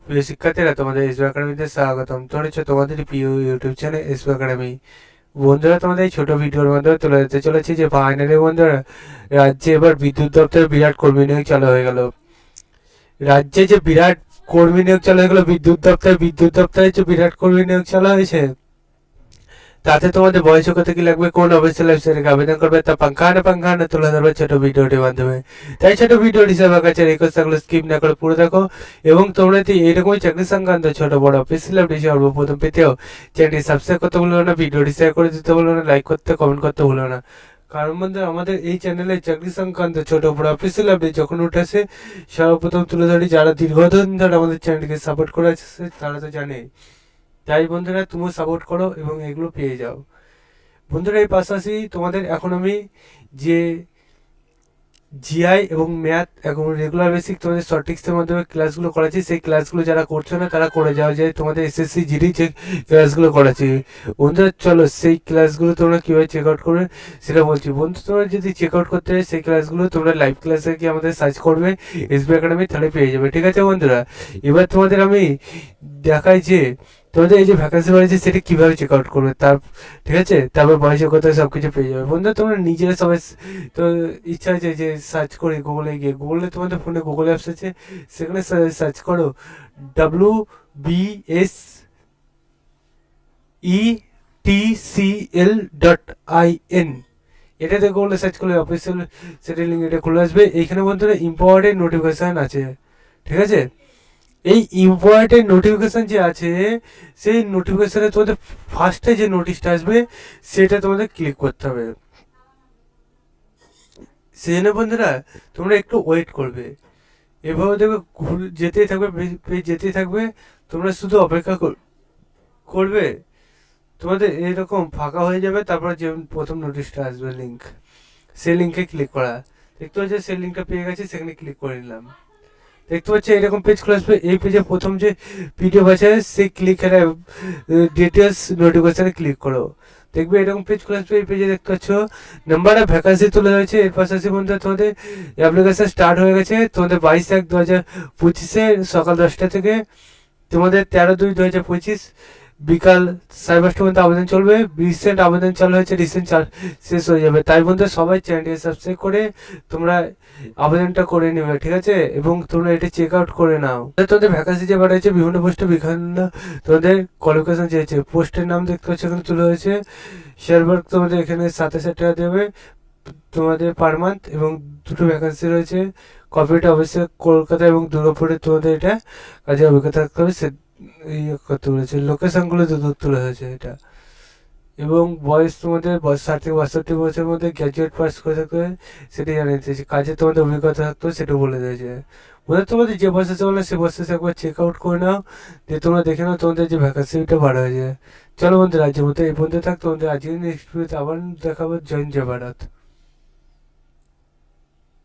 প্রিয় শিক্ষার্থীরা, তোমাদের এসবি একাডেমিতে স্বাগতম। চলেছে তোমাদের প্রিয় ইউটিউব চ্যানেল এসবি একাডেমি। বন্ধুরা, তোমাদের এই ছোট ভিডিওর মাধ্যমে তুলে ধরতে চলেছি যে ফাইনালি বন্ধুরা, রাজ্যে এবার বিদ্যুৎ দপ্তরে বিরাট কর্মী নিয়োগ চালু হয়ে গেল। রাজ্যে যে বিরাট কর্মী নিয়োগ চালু হয়ে গেল, বিদ্যুৎ দপ্তরে যে বিরাট কর্মী নিয়োগ চালু হয়েছে, তাতে তোমাদের বয়স কত কি লাগবে, কোন অফিসিয়াল ওয়েবসাইটে আবেদন করবে, তা পাঙ্খানে তুলে ধরবে ছোট ভিডিওটির মাধ্যমে। তাই ছোট ভিডিওটি সবার কাছে রিকোয়েস্ট থাকলে স্কিপ না করে পুরো দেখো, এবং তোমরা যদি এইরকমই চাকরি সংক্রান্ত ছোট বড় অফিসিয়াল আপডেট সর্বপ্রথম পেতেও চ্যানেলটি সাবস্ক্রাইব করতে ভুলো না, ভিডিওটি শেয়ার করে দিতে ভুলো না, লাইক করতে কমেন্ট করতে ভুলো না। কারণ বন্ধু, আমাদের এই চ্যানেলে চাকরি সংক্রান্ত ছোট বড় অফিসিয়াল আপডেট যখন উঠেছে সর্বপ্রথম তুলে ধরি। যারা দীর্ঘদিন ধরে আমাদের চ্যানেলকে সাপোর্ট করে আসছে তারা তো জানে। তাই বন্ধুরা, তুমিও সাপোর্ট করো এবং এগুলো পেয়ে যাও। বন্ধুরা, এই পাশাপাশি তোমাদের এখন আমি যে জিআই এবং ম্যাথ এবং রেগুলার বেসিক তোমাদের শর্টিক্সের মাধ্যমে ক্লাসগুলো করাচ্ছি, সেই ক্লাসগুলো যারা করছো না তারা করে যাও, যে তোমাদের এসএসসি জিডি যে ক্লাসগুলো করাচ্ছি। বন্ধুরা চলো, সেই ক্লাসগুলো তোমরা কীভাবে চেক আউট করবে সেটা বলছি। বন্ধু, তোমরা যদি চেক আউট করতে হয় সেই ক্লাসগুলো তোমরা লাইভ ক্লাসে গিয়ে আমাদের সার্চ করবে এসবি একাডেমি, তাহলে পেয়ে যাবে। ঠিক আছে বন্ধুরা, এবার তোমাদের আমি দেখাই যে তোমাদের এই যে ভ্যাকান্সি বাড়িয়েছে সেটা কীভাবে চেক আউট করবে, তার ঠিক আছে, তারপর বয়সের কথা সব কিছু পেয়ে যাবে। বন্ধু, তোমরা নিজেরা সবাই তো ইচ্ছা আছে যে সার্চ করে গুগলে গিয়ে, গুগলে তোমাদের ফোনে গুগল অ্যাপস আছে, সেখানে সার্চ করো WBSETCL.IN। এটাতে গুগলে সার্চ করলে অফিসিয়াল সেটের লিঙ্ক এটা খুলে আসবে। এইখানে বন্ধুরা ইম্পর্টেন্ট নোটিফিকেশান আছে, ঠিক আছে। এই ইম্পর্টেন্ট নোটিফিকেশান যে আছে, সেই নোটিফিকেশানে তোমাদের ফার্স্টে যে নোটিশটা আসবে সেটা তোমাদের ক্লিক করতে হবে। সেই জন্য বন্ধুরা, তোমরা একটু ওয়েট করবে, এভাবে দেখবে যেতেই থাকবে, যেতেই থাকবে, তোমরা শুধু অপেক্ষা করবে। তোমাদের এরকম ফাঁকা হয়ে যাবে, তারপর যে প্রথম নোটিশটা আসবে লিঙ্ক, সেই লিঙ্কে ক্লিক করা। দেখতে পাচ্ছি সেই লিঙ্কটা পেয়ে গেছে, সেখানে ক্লিক করে নিলাম। দেখতে পাচ্ছি এরকম পেজ খুলে আসবে। এই পেজে প্রথম যে পিডিএফ আছে সেই ক্লিক ডিটেলস নোটিফিকেশানে ক্লিক করো, দেখবে এরকম পেজ খুলে আসবে। এই পেজে দেখতে পাচ্ছ নাম্বার অফ ভ্যাকান্সি তুলে হয়েছে। এর পাশাপাশি বন্ধু তোমাদের অ্যাপ্লিকেশন স্টার্ট হয়ে গেছে। তোমাদের 22/1/2025 সকাল 10টা থেকে তোমাদের 13/2/2025 বিকাল 5:30 পর্যন্ত আবেদন চলবে। রিসেন্ট আবেদন চালু হয়েছে, রিসেন্ট শেষ হয়ে যাবে। তাই বন্ধু, সবাই চ্যানেলটি সাবস্ক্রাইব করে তোমরা আবেদনটা করে নেবে, ঠিক আছে, এবং তোমরা এটা চেক আউট করে নাও। তোমাদের ভ্যাকান্সি যে বাড়াইছে, বিভিন্ন পোস্টে বিভিন্ন তোমাদের কোয়ালিফিকেশন চেয়েছে। পোস্টের নাম দেখতে পাচ্ছ এখানে তুলে হয়েছে। শেয়ারবার্গ তোমাদের এখানে 27,000 টাকা দেবে তোমাদের পার মান্থ, এবং দুটো ভ্যাকান্সি রয়েছে। কপিটা অবশ্যই কলকাতা এবং দুর্গাপুরে তোমাদের এটা কাজে অভিজ্ঞতা থাকতে হবে, সে করতে বলেছে। লোকেশনগুলো তুলে হয়েছে এটা, এবং বয়স তোমাদের 60 থেকে 62 বছরের মধ্যে গ্র্যাজুয়েট পাস করে থাকতে হবে, সেটাই জানিয়ে দিয়েছে। কাজে তোমাদের অভিজ্ঞতা থাকতে হবে সেটাও বলে দিয়েছে। বলে তোমাদের যে বয়সে বলে সে বয়সে একবার চেক আউট করে নাও, দিয়ে তোমরা দেখে নাও তোমাদের যে ভ্যাকান্সিটা বাড়া হয়ে যায়। চলো বন্ধুরা, আজকের মতো এই পর্যন্ত থাক। তোমাদের আজকের নেক্সট ভিডিওতে আবার দেখাবো। জয় ভারত।